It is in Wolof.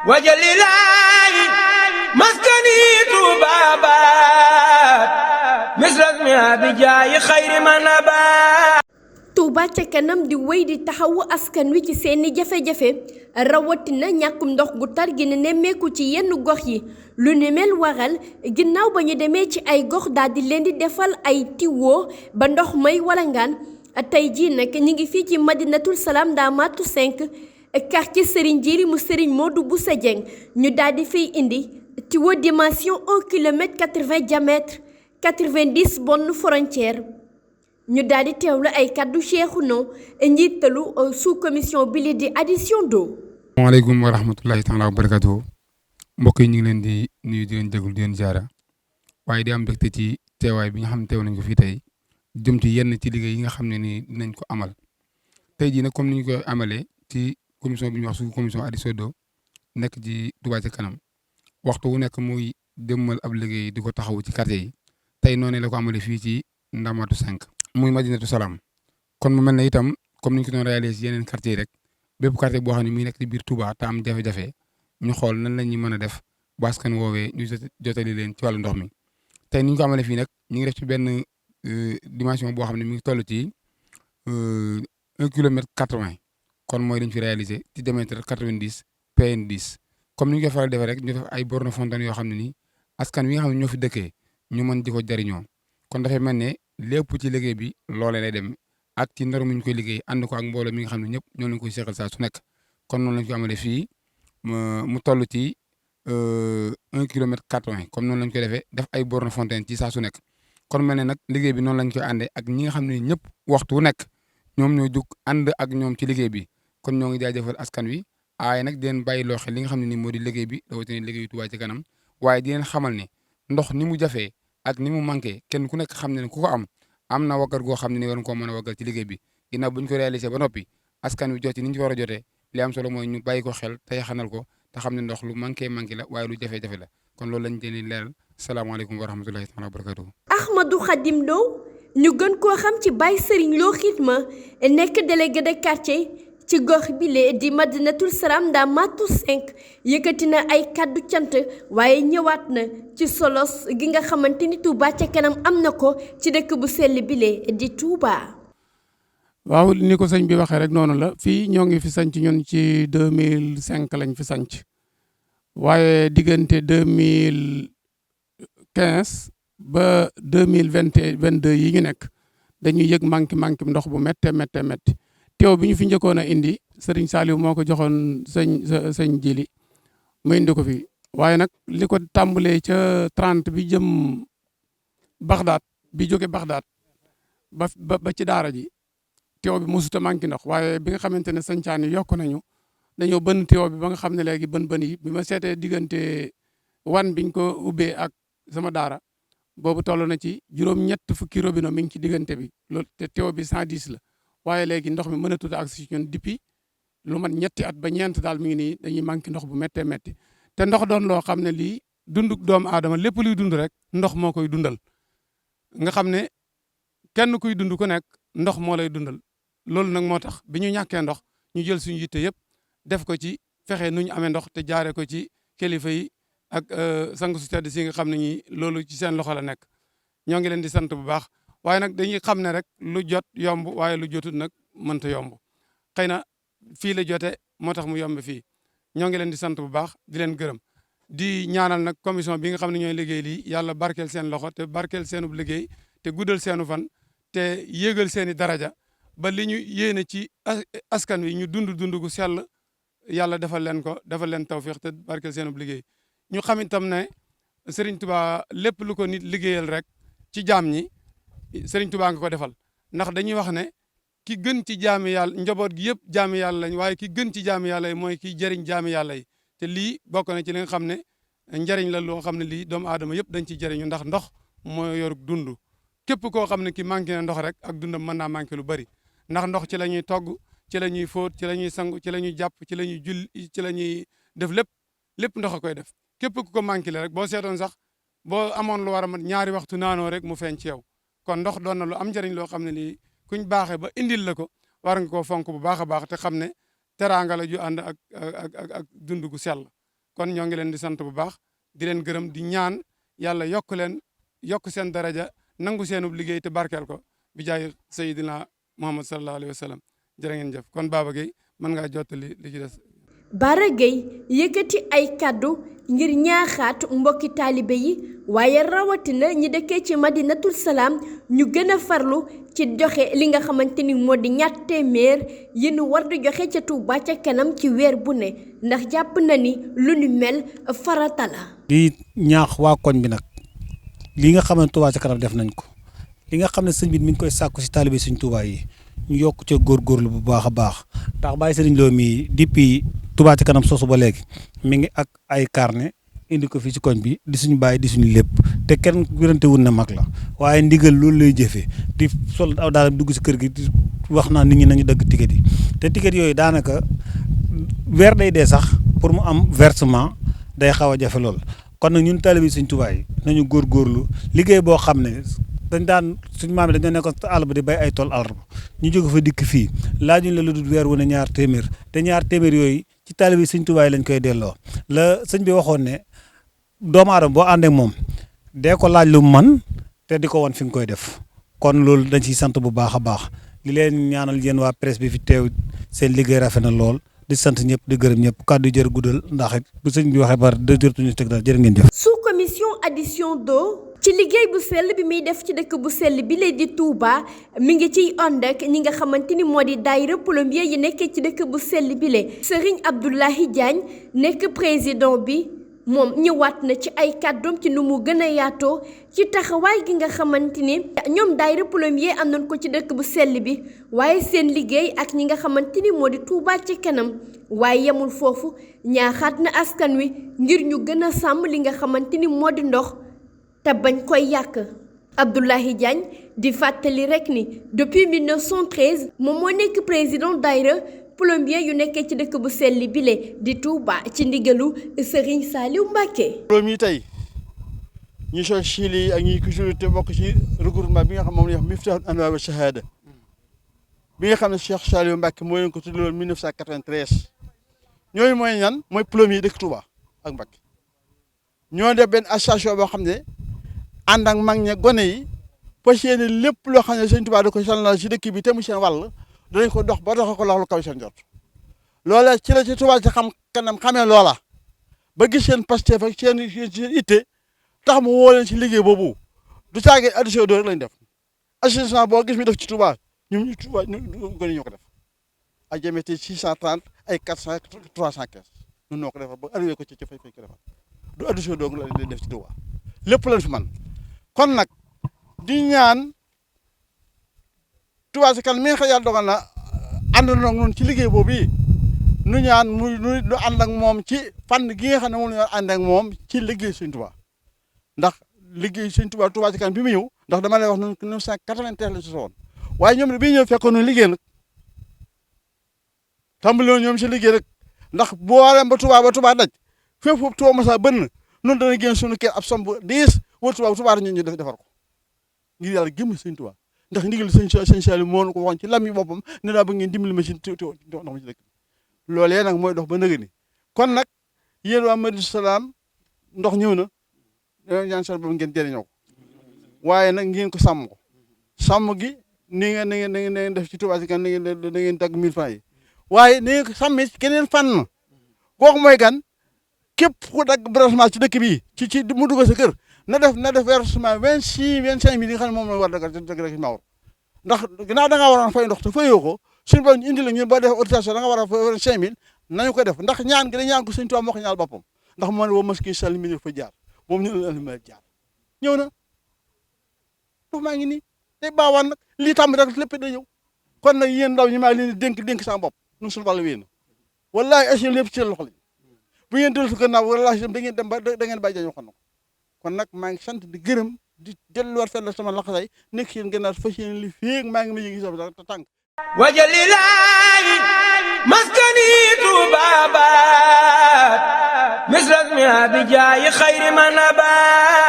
wajalilaayi maskani tuubaabaat misras mi abijaayi xayri manabaat. Touba ca kanam di wéy di taxawu askan wi ci seeni jafe-jafe rawatina ñàkkum ndox gu tar gi ne nemmeeku ci yenn gox yi lu ni mel waral ginnaaw ba ñu demee ci ay gox daal di leen di defal ay tiwo ba ndox may walangaan tey jii nag ñi ngi fii ci Madinatul Salaam Ndamatou 5 quartier Serigne Djily mu Serigne Modou Bousso Dieng ñu daal di fiy indi tiwo dimension 1 kilomètre 80 diamètre 90 bornes frontière. ñu daal di teewlu ay kaddu Cheikhouna njiitalu sous commission bi li di addition d'eau. asalaamaaleykum wa rahmatullahi taala wa barakatuhu mbokk yi ñu ngi leen di nuyu di leen jégul di leen jaara waaye di am mbégte ci teewaay bi nga xam ne teew nañ ko fii tey jëm ci yenn ci liggéey yi nga xam ne ni dinañ ko amal tey jii nag comme ni ñu koy amalee ci commission bi ñuy wax sous commission addition d'eau nekk ci Touba ca kanam waxtu wu nekk muy demal ab liggéey di ko taxawu ci quartier yi tey noonu la ko amalee fii ci Ndamatou 5. muy Madinatou Salaam kon mu mel ne itam comme ni ñu ko doon réalisé ci yeneen quartier yi rek bépp quartier boo xam ne muy nekk ci biir Touba te am jafe-jafe ñu xool nan la ñuy mën a def ba askan woowee ñu jotali leen ci wàllu ndox mi. tey ni ñu ko amalee fii nag ñu ngi def ci benn dimension boo xam ne mi ngi toll ci 1 kilomètre 80 kon mooy dañ fi réalisé ci diamètre 90 PN 10 comme ni ñu koy faral defee rek ñu def ay borne fontaine yoo xam ne nii askan wi nga xam ne ñoo fi dëkkee ñu mën di ko jariñoo kon dafay mel ne lépp ci liggéey bi loolee lay dem ak ci ndor mu ñu koy liggéey ànd ko ak mbooloo mi nga xam ne ñëpp ñoo leen koy seqal saa su nekk kon noonu lañ ko amalee fii mu toll ci 1 kilomètre 80 comme noonu lañ koy defee def ay borne fontaine ci saa su nekk kon mel ne nag liggéey bi noonu lañ koy àndee ak ñi nga xam ne ñëpp waxtu wu nekk ñoom ñoo jug ànd ak ñoom ci liggéey bi kon ñoo ngi jaajëfal askan wi waaye nag di leen bàyyi loo xel li nga xam ne nii moo di liggéey bi rawatina liggéeyu Touba ca kanam waaye di leen xamal ne ndox ni mu jafee ak ni mu manqué kenn ku nekk xam ne ku ko am na waggar goo xam ne ni war nga koo mën a waggal ci liggéey bi ginnaaw bu ñu ko réalisé ba noppi askan wi jot ci ni ñu ci war a jotee li am solo mooy ñu bàyyi ko xel te yaxanal ko te xam ne ndox lu manqué la waaye lu jafe-jafe la kon loolu lañ leen leeral salaamaaleykum wa rahmatullahi taala wa barakatuhu. Ahmadou Khadim Lo ñu gën koo xam ci Baye Serigne Lo Xitma nekk délégué de quartier ci gox bi lee di Madinatul Salaam Ndamatou 5 yëkkati na ay kaddu cant waaye ñëwaat na ci solos gi nga xamante ni Touba ca kanam am na ko ci dëkk bu sell bi lee di Touba. waaw ni ko sëñ bi waxee rek noonu la fii ñoo ngi fi sanc ñun ci 2005 lañ fi sanc waaye diggante 2015 ba 2022 yi ñu nekk dañuy yëg manqué ndox bu méttee métti teew bi ñu fi njëkkoon a indi Serigne Saliou moo ko joxoon sëñ Djily mu indi ko fi waaye nag li ko tàmbalee ca 30 bi jëm Bagdad bi jóge Bagdad ba ci daara ji teew bi mosut a manqué ndox waaye bi nga xamante ne sañcaan yi yokk nañu dañoo bën teew bi ba nga xam ne léegi bën yi bi ma seetee diggante wan biñ ko ubbee ak sama daara boobu toll na ci juróom-ñett fukki robinet mi ngi ci diggante bi loolu te teew bi 110 la. waaye léegi ndox mi mën a tudd ak si ñun depuis lu mat ñetti at ba ñeent daal mi ngi nii dañuy manqué ndox bu méttee métti te ndox doon loo xam ne lii dunduk doomu aadama lépp luy dund rek ndox moo koy dundal nga xam ne kenn kuy dund ku nekk ndox moo lay dundal loolu nag moo tax bi ñu ñàkkee ndox ñu jël suñu yitte yëpp def ko ci fexe nu ñu amee ndox te jaaree ko ci kilifa yi ak sang su tedd si nga xam ne ñi loolu ci seen loxo la nekk ñoo ngi leen di sant bu baax. waaye nag dañuy xam ne rek lu jot yomb waaye lu jotut nag mënta yomb xëy na fii la jote moo tax mu yomb fii ñoo ngi leen di sant bu baax di leen gërëm di ñaanal nag commission bi nga xam ne ñooy liggéey lii yàlla barkeel seen loxo te barkeel seenu liggéey te guddal seenu fan te yéegal seeni daraja ba li ñu yéene ci askan wi ñu dund gu sell yàlla defal leen tawfiix te barkeel seenu liggéey ñu xam itam ne Serigne Touba lépp lu ko nit liggéeyal rek ci jaam ñi Sëriñ Tuubaa nga ko defal ndax dañuy wax ne ki gën ci jaami yàlla njaboot gi yëpp jaami yàlla lañ waaye ki gën ci jaami yàlla yi mooy kiy jëriñ jaami yàlla yi te lii bokk na ci li nga xam ne njëriñ la loo xam ne lii doomu aadama yëpp dañ ciy jëriñu ndax ndox moo yor dund képp koo xam ne ki manqué na ndox rek ak dundam mën naa manqué lu bari ndax ndox ci la ñuy togg ci la ñuy fóot ci la ñuy sangu ci la ñuy jàpp ci la ñuy julli ci la ñuy def lépp ndox a koy def képp ku ko manqué le rek boo seetoon sax boo amoon lu war a mat ñaari waxtu naanoo rek mu feeñ ci yow kon ndox doon na lu am njëriñ loo xam ne lii kuñ baaxee ba indil la ko war nga koo fonk bu baax a baax te xam ne teraanga la ju ànd ak dund gu sell kon ñoo ngi leen di sant bu baax di leen gërëm di ñaan yàlla yokk seen daraja nangu seenub liggéey te barkeel ko bi jaay Seydina Muhammad sallallahu alayhi wa sallam jërë ngeen jëf kon Baba Gueye mën ngaa jottali li ci des. Bara Gueye yëkkati ay kàddu ngir ñaaxaat mbokki taalibe yi waaye rawatina ñi dëkkee ci Madinatul Salaam ñu gën a farlu ci joxe li nga xamante ni moo di ñaar téeméer yi nu war di joxe ca Touba ca kanam ci weer bu ne ndax jàpp na ni lu ni mel farata la. di ñaax waa koñ bi nag li nga xam ne Touba ca kanam def nañ ko li nga xam ne sëñ bi mi ngi koy sàkku si taalibe suñ Touba yi ñu yokk ca góorgóorlu bu baax a baax ndax Baye Serigne Lo mii depuis Touba ca kanam sosu ba léegi mi ngi ak ay carnet indi ko fii ci koñ bi di suñu bàyyi di suñu lépp te kenn wérante wun na mag la waaye ndigal loolu lay jëfee di sol aw daal dugg si kër gi di wax naa nit ñi nañu dagg ticket yi te ticket yooyu daanaka weer day dee sax pour mu am versement day xaw a jafe lool kon nag ñun taalibe suñ Touba yi nañu góorgóorlu liggéey boo xam ne dañ daan suñu maam yi dañoo nekkoon àll ba di bay ay tool àllarba ñu jóge fa dikk fii laajuñ la lu dul weer wu ne ñaar téeméer te ñaar téeméer yooyu ci taalibe Sëñ Tuubaa lañ koy delloo la sëñ bi waxoon ne doomu aadama boo ànd ak moom dee ko laaj lu man te di ko won fi nga koy def kon loolu dañ ciy sant bu baax a baax li leen ñaanal yéen waa presse bi fi teew seen liggéey rafet na lool di sant ñëpp di gërëm ñëpp kàddu jër guddal ndax bu sëñ bi waxee par deux heures ñu teg daal jërë ngeen jëf. sous commission addition d'eau ci liggéey bu sell bi muy def ci dëkk bu sell bi lay di Touba mi ngi ciy ànd ak ñi nga xamante ni moo di daayira plombier yi nekkee ci dëkk bu sell bi le Serigne Abdoulahi Diagne nekk président bi moom ñëwaat na ci ay kàddoom ci nu mu gën a yaatoo ci taxawaay gi nga xamante ni ñoom daayira plombier am nañ ko ci dëkk bu sell bi waaye seen liggéey ak ñi nga xamante ni moo di Touba ci kanam waaye yemul foofu ñaaxaat na askan wi ngir ñu gën a sàmm li nga xamante ni moo di ndox te bañ koy yàq Abdoulahi Diagne di fàttali rek ni depuis 1913 moom moo nekk président daayira plombier yu nekkee ci dëkk bu sell bile di Touba ci ndigalu Serigne Saliou Mbacké. plombier tey ñi sol Chili ak ñi ko te bokk ci regroupement bi nga xam moom la ñuy wax Miftahul Anwar wa Shahada bi nga xam ne Cheikh Saliou Mbacké moo leen ko tuddaloon 1993 ñooñu mooy ñan mooy plombier dëkk Touba ak Mbacké ñoo def benn association boo xam ne ànd ak mag ña gone yi fas yéene lépp loo xam ne Sëñ Touba da ko sonal ci dëkk bi te mu seen wàll danañ ko dox ba dox ko loxo lu kaw seen jot loola ci la ci Touba ci xam kanam xamee loola ba gis seen Pastef ak seen itte tax mu woo leen ci liggéey boobu du caagee addition doo rek lañ def assainissement boo gis mi def ci Touba ñu Touba ñu gën ñoo ko def ay jëmete 630 ay 400 300 kees ñun noo ko defar ba arrivé ko ci fay ko defar du addition doo la def ci Touba lépp lañ fi man kon nag di ñaan Touba Ca Kanam mi nga xam yàlla dogal na ànd na noonu ci liggéey boobu yi nu ñaan nu ànd ak moom ci fànn gi nga xam ne moom la ñu ànd ak moom ci liggéey Sëñ Touba ndax liggéey Sëñ Touba Touba Ca Kanam bi mu ñëw ndax dama lay wax noonu 1993 la ci woon waaye ñoom bi ñëw fekkoon nu liggéey nag tàmbali woon ñoom si liggéey rek ndax boo waree ba Touba daj fépp foofu Touba masa bënn noonu dana génn suñu kër ab somb 10 wër Touba ñu defar ko ngir yàlla gëm Sëñ Touba ndax ndigal sëñ Saliou moo ko waxoon ci lam yi boppam ne daa bëgg ngeen dimbali ma ci ndox ma ci dëkk loolee nag mooy dox ba nëgë ni kon nag yéen waa Madinatul Salaam ndox ñëw na dañoo ñaan sal boobu ngeen jëriñoo ko waaye nag ngeen ko sàmm gi ni ngeen def ci Touba Ca Kanam na ngeen dagg 1000 francs yi waaye ni ngeen ko sàmmee keneen fànn kooku mooy kan képp ku dagg branchement ci dëkk bii ci mu dugg sa kër na def versement 25 mille yi nga xam ne moom la war a dagg ci Mawar ndax ginnaaw da ngaa waroon fay ndox te fayoo ko suñu borom indi la ñun ba def autorisation da nga war a fay 5000 nañu ko def ndax ñaan gi dañu ñaan ko Sëñ Tuubaa moo ko ñaal boppam ndax moo ne woo maski sall mi fa jaar moom ñu la jaar ñëw na ndox maa ngi nii day baawaan nag lii tàmm rek lépp day ñëw kon nag yéen ndaw ñi maa leen di dénk sama bopp ñun suñu wàllu wéy na wallaahi asi lépp ci seen loxo lañ bu ngeen dellu su gannaaw wallaahi da ngeen dem ba da ngeen bàyyi jañu waxoon na ko kon nag maa ngi sant di gërëm di delluwaat fenn sama laxasay nekk seen gànnaar fas yéene li féeg maa ngi ma yëngi sama tànk wajalilaayi maskani tuubaabaat misras mi abijaayi xayri man abaat